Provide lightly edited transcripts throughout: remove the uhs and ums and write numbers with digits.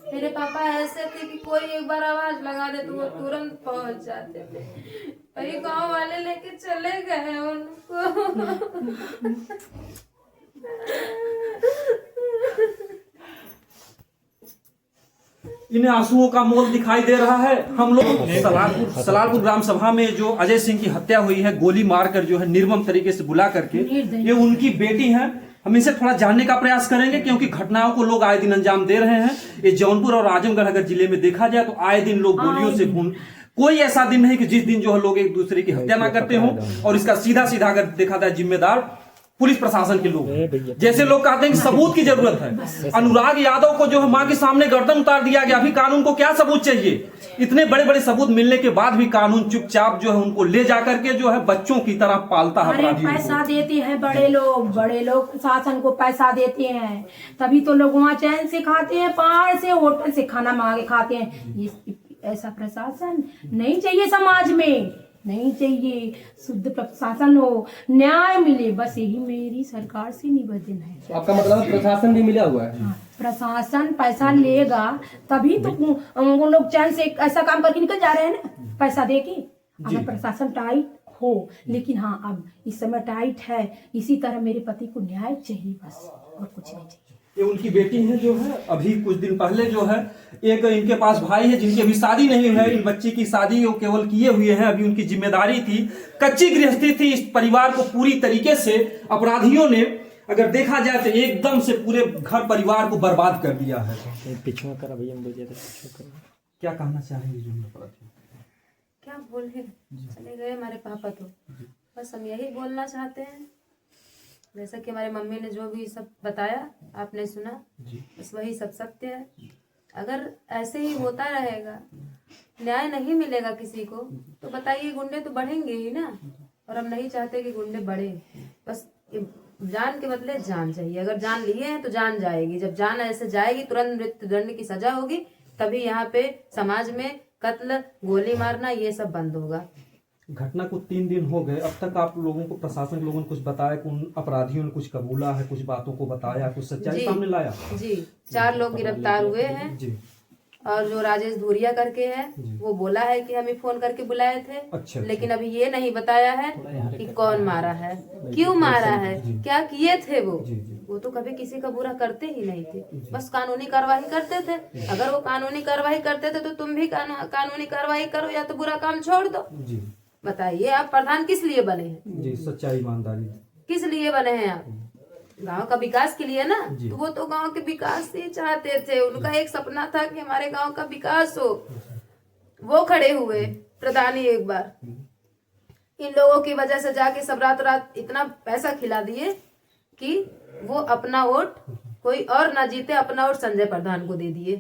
मेरे पापा ऐसे थे कि कोई एक बार आवाज लगा दे तो वो तुरंत पहुंच जाते थे। वही गांव वाले लेके चले गए उनको। इन्हें आंसुओं का मोल दिखाई दे रहा है। हम लोग सलारपुर ग्राम सभा में जो अजय सिंह की हत्या हुई है, गोली मारकर जो है निर्मम तरीके से बुला करके, ये उनकी बेटी है। हम इनसे थोड़ा जानने का प्रयास करेंगे क्योंकि घटनाओं को लोग आए दिन अंजाम दे रहे हैं। ये जौनपुर और आजमगढ़ अगर जिले में देखा जाए तो आए दिन लोग गोलियों से भून, कोई ऐसा दिन नहीं कि जिस दिन जो है लोग एक दूसरे की हत्या ना करते हों। और इसका सीधा सीधा अगर देखा जाए जिम्मेदार पुलिस प्रशासन के लोग, जैसे लोग कहते हैं कि सबूत की जरूरत है। अनुराग यादव को जो है मां के सामने गर्दन उतार दिया गया, अभी कानून को क्या सबूत चाहिए? इतने बड़े बड़े सबूत मिलने के बाद भी कानून चुपचाप जो है उनको ले जाकर के जो है बच्चों की तरह पालता है अपराधियों को। पैसा देते हैं बड़े लोग प्रशासन को पैसा देते हैं, तभी तो लोग वहाँ चैन से खाते हैं, पहाड़ से होटल से खाना मांगे खाते हैं। ये ऐसा प्रशासन नहीं चाहिए समाज में, नहीं चाहिए। शुद्ध प्रशासन हो, न्याय मिले, बस यही मेरी सरकार से निवेदन है। तो आपका मतलब प्रशासन भी मिला हुआ है? प्रशासन पैसा लेगा तभी तो वो लोग चैन से ऐसा काम करके निकल जा रहे हैं ना, पैसा दे के। अगर प्रशासन टाइट हो, लेकिन हाँ अब इस समय टाइट है, इसी तरह मेरे पति को न्याय चाहिए, बस और कुछ नहीं चाहिए। ये उनकी बेटी है जो है, अभी कुछ दिन पहले जो है एक इनके पास भाई है जिनकी अभी शादी नहीं हुई है। इन बच्ची की शादी वो केवल किए हुए हैं। अभी उनकी जिम्मेदारी थी, कच्ची गृहस्थी थी। इस परिवार को पूरी तरीके से अपराधियों ने अगर देखा जाए तो एकदम से पूरे घर परिवार को बर्बाद कर दिया है। क्या कहना चाहेंगे जो अपराधी? क्या बोले, चले गए हमारे पापा तो बस हम यही बोलना चाहते हैं, जैसा कि हमारे मम्मी ने जो भी सब बताया आपने सुना, बस वही सब सत्य है। अगर ऐसे ही होता रहेगा, न्याय नहीं मिलेगा किसी को, तो बताइए गुंडे तो बढ़ेंगे ही ना। और हम नहीं चाहते कि गुंडे बढ़े। बस जान के बदले जान चाहिए। अगर जान लिए हैं तो जान जाएगी। जब जान ऐसे जाएगी तुरंत मृत्युदंड की सजा होगी, तभी यहाँ पे समाज में कत्ल, गोली मारना ये सब बंद होगा। घटना को 3 दिन हो गए, अब तक आप लोगों को प्रशासन के लोगों ने कुछ बताया कि उन अपराधियों ने कुछ कबूला है, कुछ बातों को बताया, कुछ सच्चाई सामने लाया? जी, 4 लोग गिरफ्तार हुए हैं जी। और जो राजेश धूरिया करके है वो बोला है कि हमें फोन करके बुलाए थे। अच्छा, लेकिन अभी ये नहीं बताया है कि कौन मारा है, क्यों मारा है, क्या किए थे वो तो कभी किसी का बुरा करते ही नहीं थे, बस कानूनी कार्रवाई करते थे। अगर वो कानूनी कार्रवाई करते थे तो तुम भी कानूनी कार्रवाई करो या तो बुरा काम छोड़ दो। बताइए आप प्रधान किस लिए बने हैं? जी, सच्चाई ईमानदारी किस लिए बने हैं आप? गांव का विकास के लिए ना। तो वो तो गांव के विकास ही चाहते थे। उनका एक सपना था कि हमारे गांव का विकास हो। वो खड़े हुए प्रधानी एक बार, इन लोगों की वजह से जाके सब रात इतना पैसा खिला दिए कि वो अपना वोट कोई और ना जीते, अपना वोट संजय प्रधान को दे दिए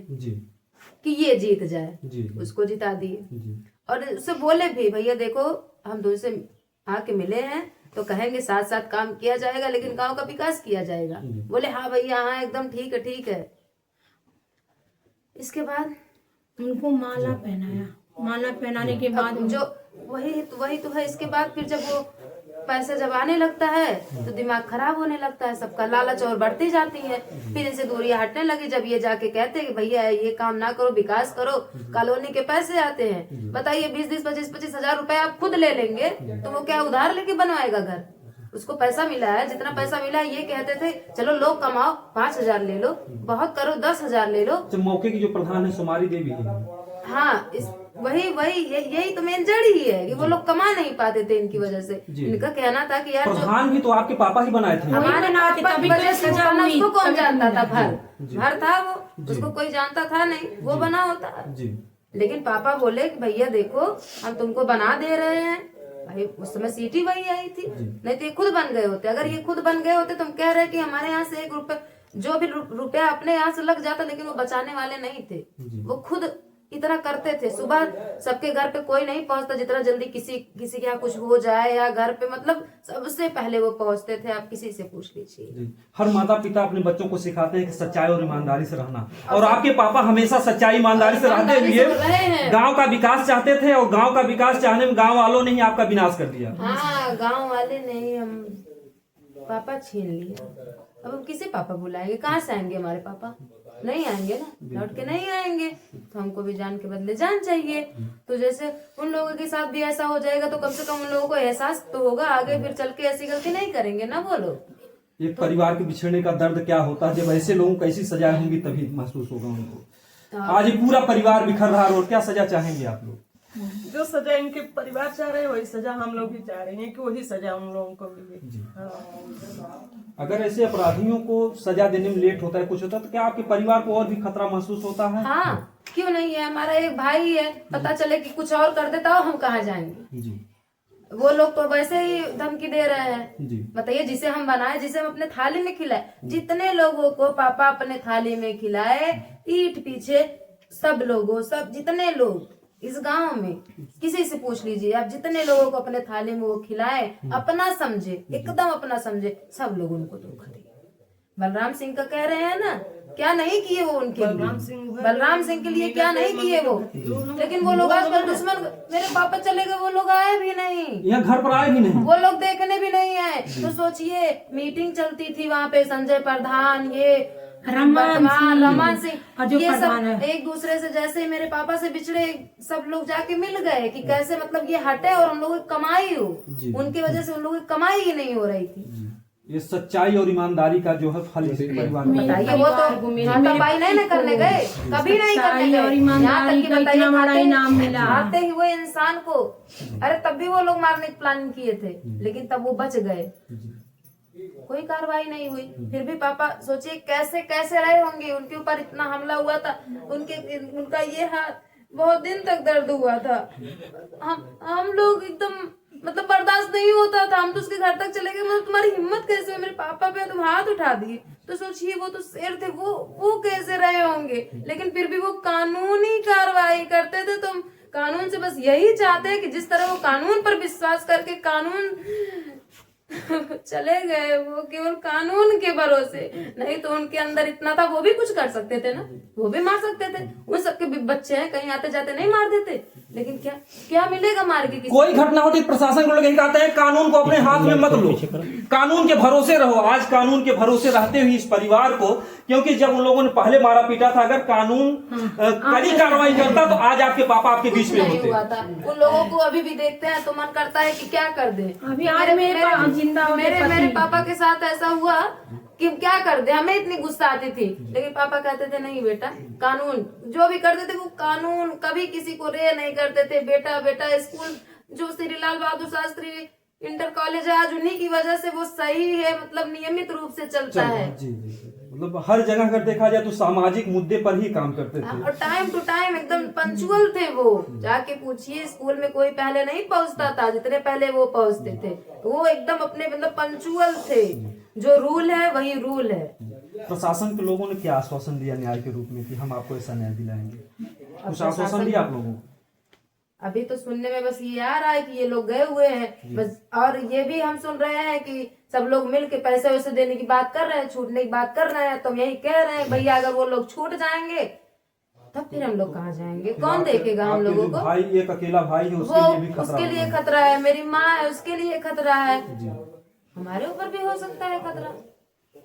कि ये जीत जाए, उसको जिता दिए। और उससे बोले भी भैया देखो हम तुमसे आके मिले हैं तो कहेंगे साथ साथ काम किया जाएगा, लेकिन गांव का विकास किया जाएगा। बोले हाँ भैया हाँ एकदम ठीक है ठीक है। इसके बाद उनको माला पहनाया, माला पहनाने के बाद जो वही तो है। इसके बाद फिर जब वो पैसा जब आने लगता है तो दिमाग खराब होने लगता है, सबका लालच और बढ़ती जाती है। फिर इनसे दूरियां हटने लगी। जब ये जाके कहते हैं कि भैया ये काम ना करो, विकास करो, कॉलोनी के पैसे आते हैं, बताइए 20-20, 25-25 हजार रुपए आप खुद ले लेंगे तो वो क्या उधार लेके बनवाएगा घर? उसको पैसा मिला है, जितना पैसा मिला है ये कहते थे चलो लोग कमाओ, 5,000 ले लो, बहुत करो 10,000 ले लो। तो मौके की जो प्रधान है सुमारी देवी है। हाँ, यही तो मेन जड़ ही है कि वो लोग कमा नहीं पाते थे इनकी वजह से। इनका कहना था कि यार प्रधान भी तो आपके पापा ही बनाए थे। हमारे पापा की वजह से उसको कौन जानता था? भर था वो, उसको कोई जानता था नहीं, वो बना होता। लेकिन पापा बोले कि भैया देखो हम तुमको बना दे रहे हैं। भाई उस समय सीटी वही आई थी, नहीं तो ये खुद बन गए होते। अगर ये खुद बन गए होते, तुम कह रहे कि हमारे यहाँ से 1 रुपए जो भी रुपया अपने यहाँ से लग जाता, लेकिन वो बचाने वाले नहीं थे। वो खुद इतना करते थे। सुबह सबके घर पे कोई नहीं पहुंचता, जितना जल्दी किसी के यहाँ कुछ हो जाए या घर पे, मतलब सबसे पहले वो पहुंचते थे। आप किसी से पूछ लीजिए। हर माता पिता अपने बच्चों को सिखाते हैं कि सच्चाई और ईमानदारी से रहना, और आपके पापा हमेशा सच्चाई ईमानदारी से रहते हुए गांव का विकास चाहते थे। और गांव का विकास चाहने में गांव वालों ने ही आपका विनाश कर दिया। हाँ, गाँव वाले नहीं, हम पापा छीन लिया। अब हम किसे पापा बुलाएंगे? कहाँ से आएंगे हमारे पापा? नहीं आएंगे ना, लौट के नहीं आएंगे, तो हमको भी जान के बदले जान चाहिए। तो जैसे उन लोगों के साथ भी ऐसा हो जाएगा तो कम से कम उन लोगों को एहसास तो होगा, आगे फिर चल के ऐसी गलती नहीं करेंगे ना वो लोग। एक परिवार के बिछड़ने का दर्द क्या होता है, जब ऐसे लोगों को कैसी सजा होंगी तभी महसूस होगा उनको। आज ये पूरा परिवार बिखर रहा है और क्या सजा चाहेंगे आप लोग? जो सजा इनके परिवार चाह रहे हैं वही सजा हम लोग भी चाह रहे हैं कि वही सजा उन लोगों को मिले। हाँ। अगर ऐसे अपराधियों को सजा देने में लेट होता है, कुछ होता है, तो क्या आपके परिवार को और भी खतरा महसूस होता है? हाँ, क्यों नहीं है। हमारा एक भाई है, पता चले कि कुछ और कर देता हो, हम कहाँ जाएंगे? जी वो लोग तो वैसे ही धमकी दे रहे हैं। जी। बताइए, जिसे हम बनाए, जिसे हम अपने थाली में खिलाए, जितने लोगों को पापा अपने थाली में खिलाए, पीठ पीछे सब लोगों, सब जितने लोग इस गांव में, किसी से पूछ लीजिए आप, जितने लोगों को अपने थाली में वो खिलाए, अपना समझे, एकदम अपना समझे, सब लोग उनको धोखा दिए। बलराम सिंह का कह रहे हैं ना, क्या नहीं किए वो उनके लिए, बलराम सिंह के लिए क्या नहीं किए वो, लेकिन वो लोग आजकल दुश्मन। मेरे पापा चले गए, वो लोग आए भी नहीं, यहाँ घर पर आए भी नहीं, वो लोग देखने भी नहीं आए। तो सोचिए, मीटिंग चलती थी वहाँ पे, संजय प्रधान, ये रमन सिंह, ये सब एक दूसरे से, जैसे ही मेरे पापा से बिछड़े, सब लोग जाके मिल गए कि कैसे मतलब ये हटे और हम लोगों की कमाई हो। उनकी वजह से उन लोगों की कमाई ही नहीं हो रही थी। ये सच्चाई और ईमानदारी का जो है फल इस परिवार में। बताइए, वो तो हाथापाई नहीं करने गए, कभी नहीं करने गए। यहाँ तक कि बताइए, आते ही वो इंसान को, अरे तब भी वो लोग मारने की प्लानिंग किए थे, लेकिन तब वो बच गए, कोई कार्रवाई नहीं हुई। फिर भी पापा सोचिए कैसे कैसे रहे होंगे, उनके ऊपर इतना हमला हुआ था, उनका ये हाथ बहुत दिन तक दर्द हुआ था। हम लोग एकदम मतलब बर्दाश्त नहीं होता था, हम तो उसके घर तक चले गए। मतलब तुम्हारी हिम्मत कैसे हुई, मेरे पापा पे तुम हाथ उठा दिए। तो सोचिए, वो तो शेर थे, वो कैसे रहे होंगे। लेकिन फिर भी वो कानूनी कार्रवाई करते थे। तुम कानून से बस यही चाहते हैं कि जिस तरह वो कानून पर विश्वास करके कानून चले गए, वो केवल कानून के भरोसे, नहीं तो उनके अंदर इतना था, वो भी कुछ कर सकते थे ना, वो भी मार सकते थे। उन सबके भी बच्चे हैं, कहीं आते जाते नहीं मार देते। लेकिन क्या क्या मिलेगा मार के? कोई घटना होती, प्रशासन को लोग यही कहते हैं, कानून को अपने हाथ में मत लो, कानून के भरोसे रहो। आज कानून के भरोसे रहते हुए इस परिवार को, क्योंकि जब उन लोगों ने पहले मारा पीटा था, अगर कानून कड़ी कार्रवाई करता तो आज आपके पापा आपके बीच में होते। हुआ था उन लोगों को अभी भी देखते हैं तो मन करता है कि क्या कर दे। अभी आज मेरे पापा के साथ ऐसा हुआ कि क्या कर दे, हमें इतनी गुस्सा आती थी, लेकिन पापा कहते थे नहीं बेटा, कानून जो भी करते थे वो कानून, कभी किसी को रे नहीं करते थे। बेटा बेटा स्कूल जो श्री लाल बहादुर शास्त्री इंटर कॉलेज है, आज उन्हीं की वजह से वो सही है, मतलब नियमित रूप से चलता है। जी जी, मतलब हर जगह अगर देखा जाए तो सामाजिक मुद्दे पर ही काम करते थे और टाइम टू टाइम एकदम पंचुअल थे वो। जाके पूछिए, स्कूल में कोई पहले नहीं पहुंचता था जितने पहले वो पहुंचते थे। वो एकदम अपने मतलब पंचुअल थे, जो रूल है वही रूल है। प्रशासन के लोगों ने क्या आश्वासन दिया न्याय के रूप में कि हम आपको ऐसा न्याय दिलाएंगे? कुछ आश्वासन दिया आप लोगों को? अभी तो सुनने में बस ये आ रहा है कि ये लोग गए हुए हैं बस, और ये भी हम सुन रहे हैं कि सब लोग मिल के पैसे वैसे देने की बात कर रहे हैं, छूटने की बात कर रहे हैं। तो हम यही कह रहे हैं भैया, अगर वो लोग छूट जाएंगे तब फिर हम लोग कहाँ जाएंगे, कौन देखेगा हम लोगों को? भाई एक अकेला भाई है, उसके लिए खतरा है, मेरी माँ है उसके लिए खतरा है, हमारे ऊपर भी हो सकता है खतरा,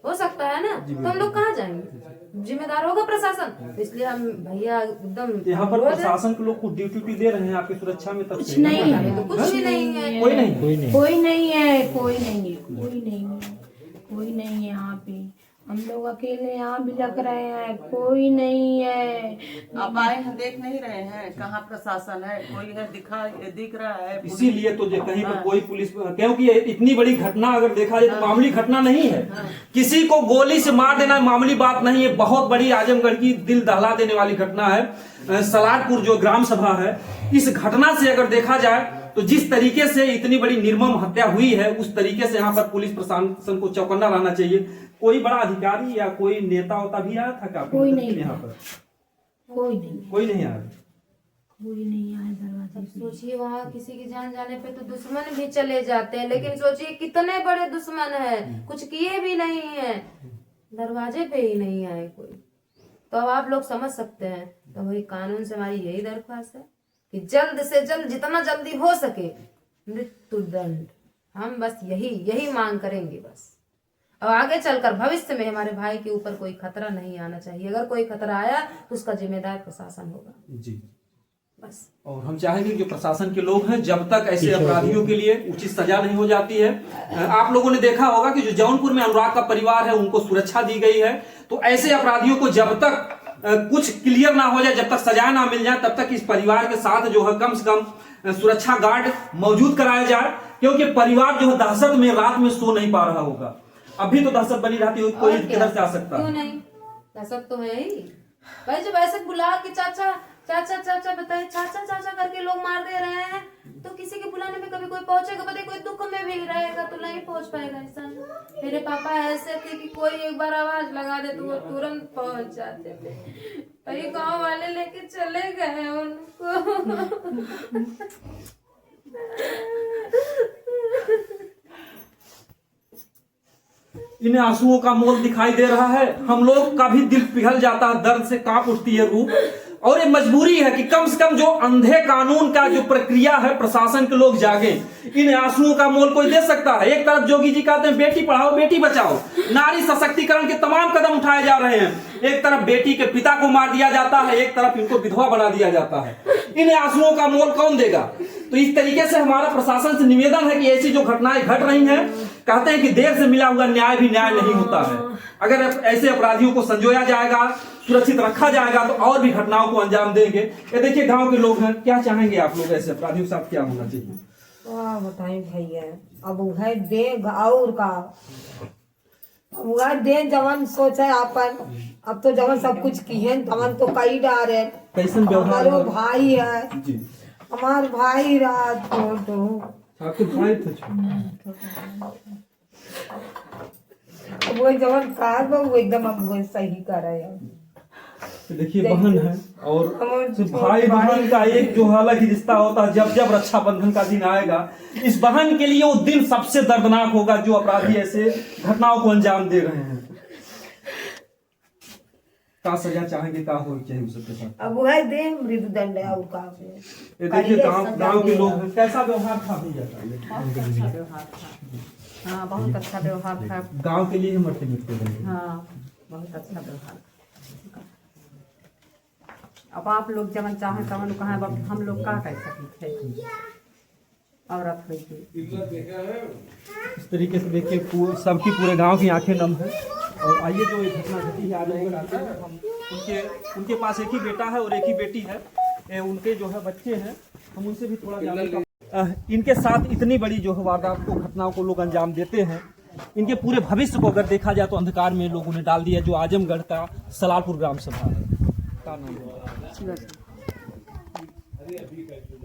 हो सकता है ना। तो हम लोग कहाँ जाएंगे? जिम्मेदार होगा प्रशासन। इसलिए हम भैया एकदम यहाँ पर प्रशासन के लोग कुछ ड्यूटी दे रहे हैं आपकी सुरक्षा में, तब कुछ नहीं है, तो कुछ भी नहीं है, कोई नहीं कोई नहीं है, कोई नहीं है, कोई नहीं है, कोई नहीं है यहाँ पे। हम लोग अकेले यहाँ भी लग रहे हैं, कोई नहीं है। आप आए हैं, देख नहीं रहे हैं कहाँ प्रशासन है? कोई है दिख रहा है? इसीलिए तो कहीं पर कोई पुलिस, क्योंकि ये इतनी बड़ी घटना अगर देखा जाए तो मामूली घटना नहीं है। किसी को गोली से मार देना मामूली बात नहीं है, बहुत बड़ी आजमगढ़ की दिल दहला देने वाली घटना है। सलारपुर जो ग्राम सभा है, इस घटना से अगर देखा जाए तो जिस तरीके से इतनी बड़ी निर्मम हत्या हुई है, उस तरीके से यहाँ पर पुलिस प्रशासन को चौकन्ना रहना चाहिए। कोई बड़ा अधिकारी या कोई नेता होता भी आया था क्या? कोई नहीं, यहाँ पर कोई नहीं आया, कोई नहीं आया दरवाजे पे। सोचिए, वहाँ किसी की जान जाने पे तो दुश्मन भी चले जाते हैं, लेकिन सोचिए कितने बड़े दुश्मन है, कुछ किए भी नहीं है, दरवाजे पे ही नहीं आए कोई। तो अब आप लोग समझ सकते हैं। तो वही कानून से हमारी यही दरख्वास्त है कि जल्द से जल्द, जितना जल्दी हो सके, मृत्यु दंड। हम बस यही मांग करेंगे बस। और आगे चलकर भविष्य में हमारे भाई के ऊपर कोई खतरा नहीं आना चाहिए। अगर कोई खतरा आया तो उसका जिम्मेदार प्रशासन होगा। जी। बस। और हम चाहेंगे कि जो प्रशासन के लोग हैं, जब तक ऐसे अपराधियों के लिए उचित सजा नहीं हो जाती है, आप लोगों ने देखा होगा कि जो जौनपुर में अनुराग का परिवार है उनको सुरक्षा दी गई है, तो ऐसे अपराधियों को जब तक कुछ क्लियर ना हो जाए, जब तक सजा ना मिल जाए, तब तक इस परिवार के साथ जो है कम से कम सुरक्षा गार्ड मौजूद कराया जाए, क्योंकि परिवार जो है दहशत में रात में सो नहीं पा रहा होगा। अभी तो दहशत बनी रहती है, कोई किधर से आ सकता है। क्यों नहीं, दहशत तो है ही भाई। जब ऐसे बुला के चाचा चाचा चाचा बताए, चाचा चाचा करके लोग मार दे रहे हैं, तो किसी के बुलाने में कभी कोई पहुंचेगा? बताइए, कोई दुख में भी रहेगा तो नहीं पहुंच पाएगा इंसान। मेरे पापा ऐसे थे कि कोई एक बार आवाज लगा दे तो वो तुरंत पहुंच जाते थे। भाई गांव वाले लेके चले गए उनको। इन आंसुओं का मोल दिखाई दे रहा है। हम लोग का भी दिल पिघल जाता है, दर्द से कांप उठती है रूह। और ये मजबूरी है कि कम से कम जो अंधे कानून का जो प्रक्रिया है, प्रशासन के लोग जागे। इन आंसुओं का मोल कोई दे सकता है? एक तरफ जोगी जी कहते हैं बेटी पढ़ाओ बेटी बचाओ, नारी सशक्तिकरण के तमाम कदम उठाए जा रहे हैं। एक तरफ बेटी के पिता को मार दिया जाता है, एक तरफ इनको विधवा बना दिया जाता है। इन आंसुओं का मोल कौन देगा? तो इस तरीके से हमारा प्रशासन से निवेदन है कि ऐसी जो घटनाएं घट रही हैं, कहते हैं कि देर से मिला हुआ न्याय भी न्याय नहीं होता है। अगर ऐसे अपराधियों को संजोया जाएगा, सुरक्षित रखा जाएगा, तो और भी घटनाओं को अंजाम देंगे। ये देखिए गांव के लोग हैं, क्या चाहेंगे आप लोग ऐसे अपराधियों के साथ क्या होना चाहिए? बताएं भैया, अब उधर दे और का उधर दे जवन सोचे अपन, अब तो जवन सब कुछ किए तवन तो कई डार है। कैसन व्यवहार हमारो भाई है जी, हमार भाई रात तो आपके भाई थे वो जवन कार वो एकदम अब वो सही कर रहे हैं। देखिए बहन है और भाई बहन का एक जो अलग ही रिश्ता होता है। जब जब रक्षाबंधन का दिन आएगा, इस बहन के लिए वो दिन सबसे दर्दनाक होगा जो अपराधी ऐसे घटनाओं को अंजाम दे रहे हैं। का सजा चाहेंगे, का हो चाहिए उस सबके साथ? अब वह दे मृत्युदंड है और का ये देखिए गांव के लोग हैं, कैसा व्यवहार था भैया? हाँ, बहुत अच्छा व्यवहार था। गांव के लिए मरते मिटते रहे। हाँ, बहुत अच्छा व्यवहार। अब आप लोग जब चाहे तवन कहा, हम लोग का कह सकते थे औरत हुई थी। इस तरीके से देखिए सबकी पूरे गांव की आंखें नम है। और आइए जो एक घटना घटी है, हम उनके पास एक ही बेटा है और एक ही बेटी है। उनके जो है बच्चे हैं, हम उनसे भी थोड़ा जानने का। इनके साथ इतनी बड़ी जो है वारदात को, घटनाओं को लोग अंजाम देते हैं। इनके पूरे भविष्य को अगर देखा जाए तो अंधकार में लोगों ने डाल दिया। जो आजमगढ़ का सलालपुर ग्राम सभा है, का नाम है?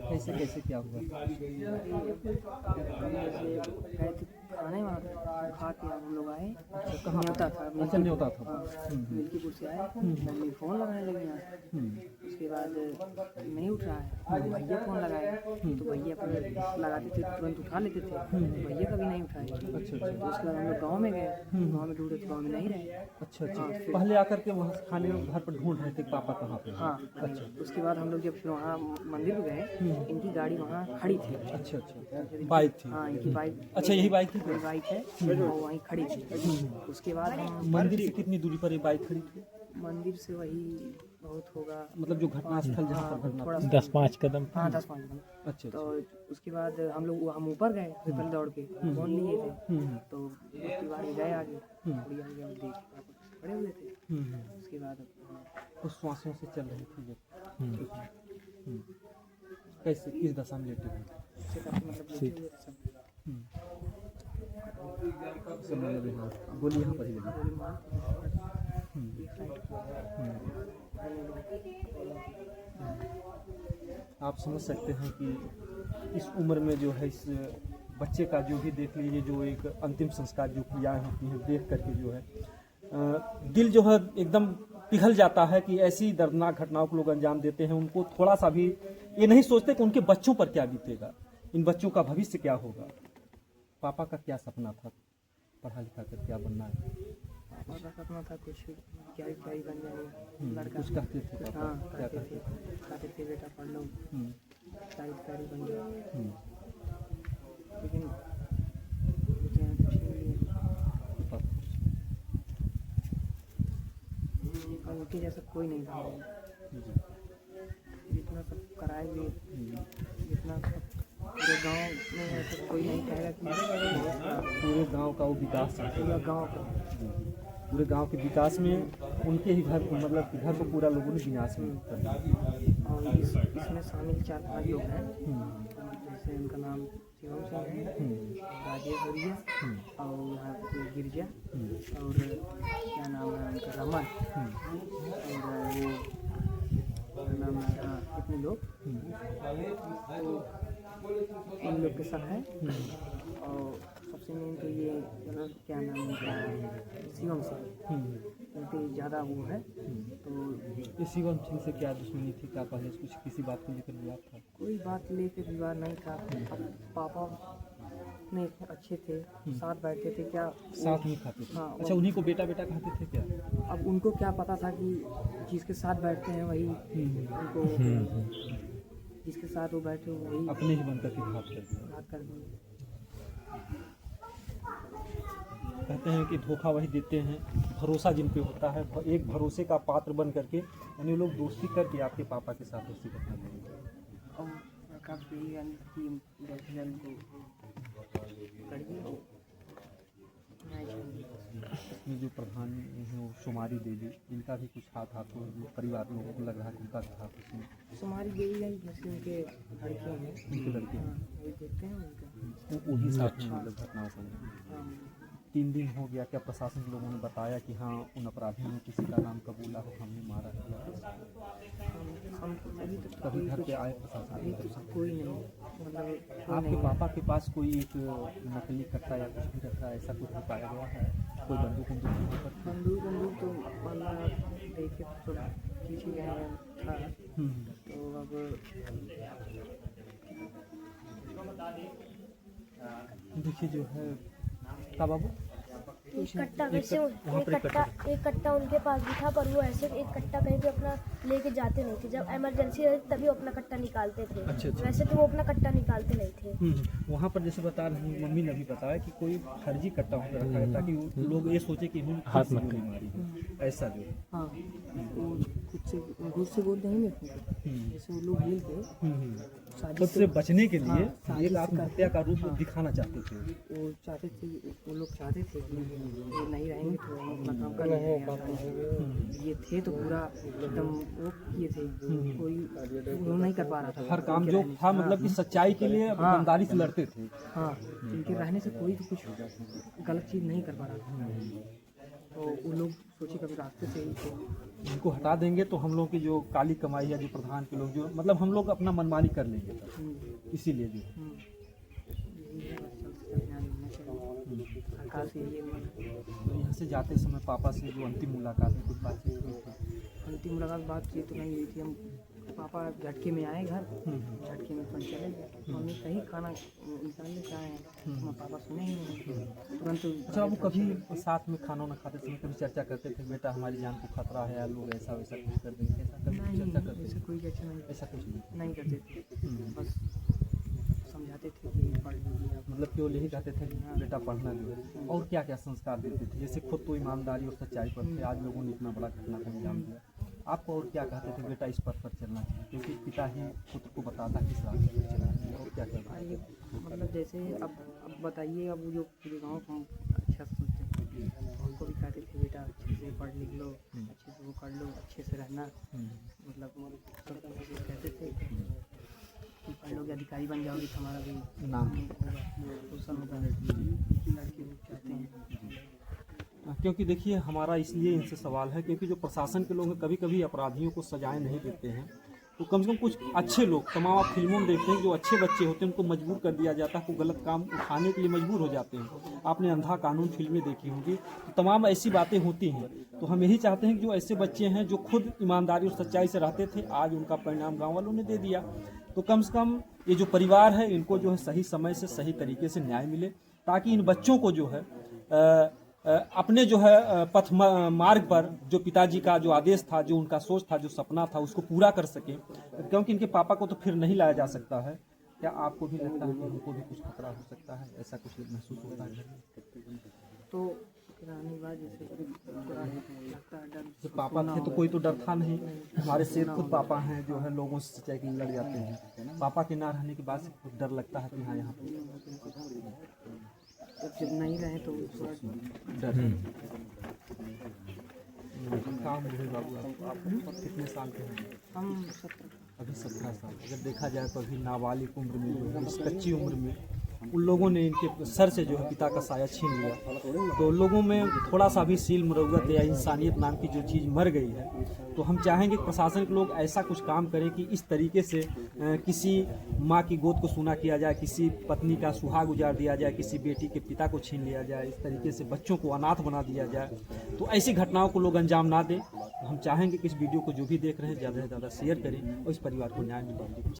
कैसे कैसे क्या हुआ? खाने खा के हम लोग आए। कहाँ न्योता था। अच्छा, न्योता था। मिल्कीपुर से आए, मम्मी फोन लगाने लगी यहाँ। उसके बाद नहीं उठ रहा है, भैया फोन लगाए तो भैया पर लगाते थे, तुरंत उठा लेते थे। भैया कभी नहीं उठाए। अच्छा। उसके बाद हम लोग गाँव में गए, गाँव में ढूंढे तो गाँव में नहीं रहे। अच्छा। पहले आकर के वहाँ खाने घर पर ढूंढ रहे थे पापा कहाँ पे? हाँ। अच्छा। उसके बाद हम लोग जब वहाँ मंदिर में गए, इनकी गाड़ी वहाँ खड़ी थी। अच्छा, बाइक थी? हाँ, इनकी बाइक। अच्छा, यही बाइक थी? बाइक है, वो वहीं खड़ी थी। उसके बाद हम मंदिर से कितनी दूरी पर ये बाइक खड़ी थी? मंदिर से वही बहुत होगा, मतलब जो घटना स्थल जहाँ पर घटना? थोड़ा 10-5 कदम। हाँ, 10-5 कदम। अच्छा। तो उसके बाद हम लोग हम ऊपर गए, पैदल दौड़ के फोन लिए थे। तो उसके बाद गए आगे, थोड़ी आगे हम देख खड़े हुए थे। उसके बाद कुछ श्वासों से चल रही थी जो। कैसे, किस दशा में लेटे हुए? मतलब लेटे हुए थे सब। गोली यहाँ पर ही लगी। आप समझ सकते हैं कि इस उम्र में जो है इस बच्चे का जो भी देख लीजिए, जो एक अंतिम संस्कार जो क्रियाएं होती हैं, देख करके जो है दिल जो है एकदम पिघल जाता है कि ऐसी दर्दनाक घटनाओं को लोग अंजाम देते हैं। उनको थोड़ा सा भी ये नहीं सोचते कि उनके बच्चों पर क्या बीतेगा, इन बच्चों का भविष्य क्या होगा। पापा का क्या सपना था, पढ़ा लिखा कर क्या बनना है? पापा का सपना था कुछ क्या ही बन जाएगा लड़का। कुछ कहते थे पापा? हाँ, क्या कहते थे बेटा पढ़ लो, शायद बन जाए। लेकिन उनके जैसा कोई नहीं था। जितना सब कराए हुए, जितना सब पूरे गांव में है तो कोई नहीं कहेगा कि पूरे गांव का वो विकास चाहते हैं। पूरा गांव का पूरे गांव के विकास में उनके ही घर को मतलब कि घर को पूरा लोगों ने विनाश में कर दिया। और इसमें शामिल 4-5 लोग हैं। जैसे उनका नाम शिवम सिंह है, राजेश भैया और यहाँ पे गिरजा और क्या नाम है उनका रमन और वो क्या नाम है, हाँ इतने लोग तो इन लोग के साथ है। और सबसे मेन तो ये क्या नाम उनका शिवम सिंह, उनके ज़्यादा वो है। तो ये शिवम सिंह से क्या दुश्मनी थी, क्या पहले कुछ किसी बात को लेकर विवाद था? कोई बात लेकर विवाद नहीं था। अब पापा नहीं अच्छे थे, साथ बैठते थे, क्या साथ में खाते थे? हाँ, अच्छा, उन्हीं को बेटा बेटा कहते थे क्या? अब उनको क्या पता था कि जिसके साथ बैठते हैं वही उनको, जिसके साथ वो बैठे वही अपने ही बनकर के घात करते हैं। बात कर देंगे। कहते हैं कि धोखा वही देते हैं भरोसा जिन पे होता है। एक भरोसे का पात्र बन करके यानी वो लोग दोस्ती करके आपके पापा के साथ दोस्ती करना चाहिए। और सरकार से यही है कि जल्द को करिए और नहीं छोड़िए। इसमें जो प्रधान है वो सुमारी देवी, इनका भी कुछ हाथ जो परिवार लोगों को लग रहा है कि उनका भी हाथ इसमें। हमारी यही है जैसे उनके लड़के हैं, उनके लड़के हैं, वही देखते हैं उनका। वो भी साथ में मतलब घटनाओं को। हाँ, 3 दिन हो गया, क्या प्रशासन के लोगों ने बताया कि हाँ उन अपराधियों ने किसी का नाम कबूला हो, हमने मारा है? हम अभी तक कभी घर पे आए प्रशासन? अभी तक कोई नहीं, मतलब कोई आपके नहीं। पापा के पास कोई एक नकली कट्टा या कुछ भी रखा है, ऐसा कुछ भी पाया गया है? कोई बंदूक बंदूक तो माना देखे तो पीछे गया था। तो अब देखिए जो है का बाबू एक कट्टा वैसे वहाँ पर एक कट्टा उनके पास भी था, पर वो ऐसे एक कट्टा कहीं भी अपना लेके जाते नहीं थे। जब इमरजेंसी रहती तभी वो अपना कट्टा निकालते थे। अच्छा। वैसे तो वो अपना कट्टा निकालते नहीं थे। वहाँ पर जैसे बता रही हैं, मम्मी ने भी बताया कि कोई फर्जी कट्टा होकर रखा है ताकि वो लोग ये सोचे कि इन्होंने हाथ में गोली मारी है, ऐसा जो है। हाँ, वो खुद से बोलते हैं जैसे वो लोग मिल के खुद से बचने के लिए हाँ, एक आत्महत्या का रूप दिखाना चाहते थे। वो चाहते थे, वो लोग चाहते थे कि ये नहीं रहेंगे तो हम अपना काम कर लेंगे। ये थे तो पूरा एकदम वो किए थे, कोई वो नहीं कर पा रहा था हर काम जो था मतलब कि सच्चाई के लिए ईमानदारी से लड़ते थे। हाँ, इनके रहने से कोई भी कुछ गलत चीज़ नहीं कर पा रहा था। तो वो लोग सोचे कभी रास्ते से ही इनको हटा देंगे तो हम लोग की जो काली कमाई है, जो प्रधान के लोग जो मतलब हम लोग अपना मनमानी कर लेंगे, इसीलिए जो सरकार से ये यहाँ से जाते समय पापा से जो अंतिम मुलाकात में कुछ बातचीत हुई थी? अंतिम मुलाकात बातचीत तो नहीं हुई थी। हम पापा झटके में आए घर, झटके में फोन चले गए। मम्मी कहीं खाना निकाल ले आए हैं, पापा सुने ही नहीं तुरंत। अच्छा, वो कभी साथ में खाना ना खाते समय कभी चर्चा करते थे बेटा हमारी जान को खतरा है, लोग ऐसा वैसा कुछ कर देंगे, ऐसा कभी चर्चा करते ऐसे थे? कोई चर्चा नहीं, ऐसा कुछ नहीं करते थे। बस समझाते थे कि पढ़ लीजिए आप। मतलब कि वो यही कहते थे कि हाँ बेटा पढ़ना जो है। और क्या क्या संस्कार देते थे? जैसे खुद तो ईमानदारी और सच्चाई पर थे, आज लोगों ने इतना बड़ा घटना को अंजाम दिया, आपको और क्या कहते थे बेटा इस पथ पर चलना चाहिए, क्योंकि पिता ही पुत्र को बताता किस रास्ते पर चलना चाहिए? और क्या कहता है? ये मतलब जैसे अब बताइए, अब जो पूरे गाँव को अच्छा सोचते थे, उनको भी कहते थे बेटा अच्छे से पढ़ लिख लो, अच्छे से वो कर लो, अच्छे से रहना। मतलब कहते थे कि पढ़ लोगे अधिकारी बन जाओगे तो हमारा भी नाम होगा, वो सब लड़के लोग चाहते हैं। क्योंकि देखिए हमारा इसलिए इनसे सवाल है क्योंकि जो प्रशासन के लोग हैं कभी कभी अपराधियों को सजाएं नहीं देते हैं, तो कम से कम कुछ अच्छे लोग, तमाम आप फिल्मों में देखते हैं जो अच्छे बच्चे होते हैं उनको मजबूर कर दिया जाता है, वो गलत काम उठाने के लिए मजबूर हो जाते हैं। आपने अंधा कानून फिल्में देखी होंगी, तो तमाम ऐसी बातें होती हैं। तो हम यही चाहते हैं कि जो ऐसे बच्चे हैं जो खुद ईमानदारी और सच्चाई से रहते थे, आज उनका परिणाम गाँव वालों ने दे दिया। तो कम से कम ये जो परिवार है इनको जो है सही समय से सही तरीके से न्याय मिले, ताकि इन बच्चों को जो है अपने जो है पथ मार्ग पर जो पिताजी का जो आदेश था, जो उनका सोच था, जो सपना था, उसको पूरा कर सके। क्योंकि इनके पापा को तो फिर नहीं लाया जा सकता है। क्या आपको भी लगता है कि उनको भी कुछ खतरा हो सकता है, ऐसा कुछ महसूस होता है? तो फिर आने के बाद जैसे थोड़ा लगता है डर। जब पापा थे तो कोई तो डर था नहीं। हमारे शेर खुद पापा हैं जो है लोगों से चेकिंग लड़ जाते हैं। पापा के ना रहने के बाद से खुद डर लगता है कि हाँ यहाँ पे जब नहीं रहे तो थोड़ा डर है। काम है बाबू आप कितने साल के हैं? हम 17 अभी 17 साल। अगर देखा जाए तो अभी नाबालिग उम्र में जो है इस कच्ची उम्र में उन लोगों ने इनके सर से जो है पिता का साया छीन लिया। तो लोगों में थोड़ा सा भी सील मुरव्वत या इंसानियत नाम की जो चीज़ मर गई है। तो हम चाहेंगे प्रशासन के लोग ऐसा कुछ काम करें कि इस तरीके से किसी माँ की गोद को सूना किया जाए, किसी पत्नी का सुहाग उजाड़ दिया जाए, किसी बेटी के पिता को छीन लिया जाए, इस तरीके से बच्चों को अनाथ बना दिया जाए। तो ऐसी घटनाओं को लोग अंजाम ना दें। हम चाहेंगे कि इस वीडियो को जो भी देख रहे हैं ज़्यादा से ज़्यादा शेयर करें और इस परिवार को न्याय मिले।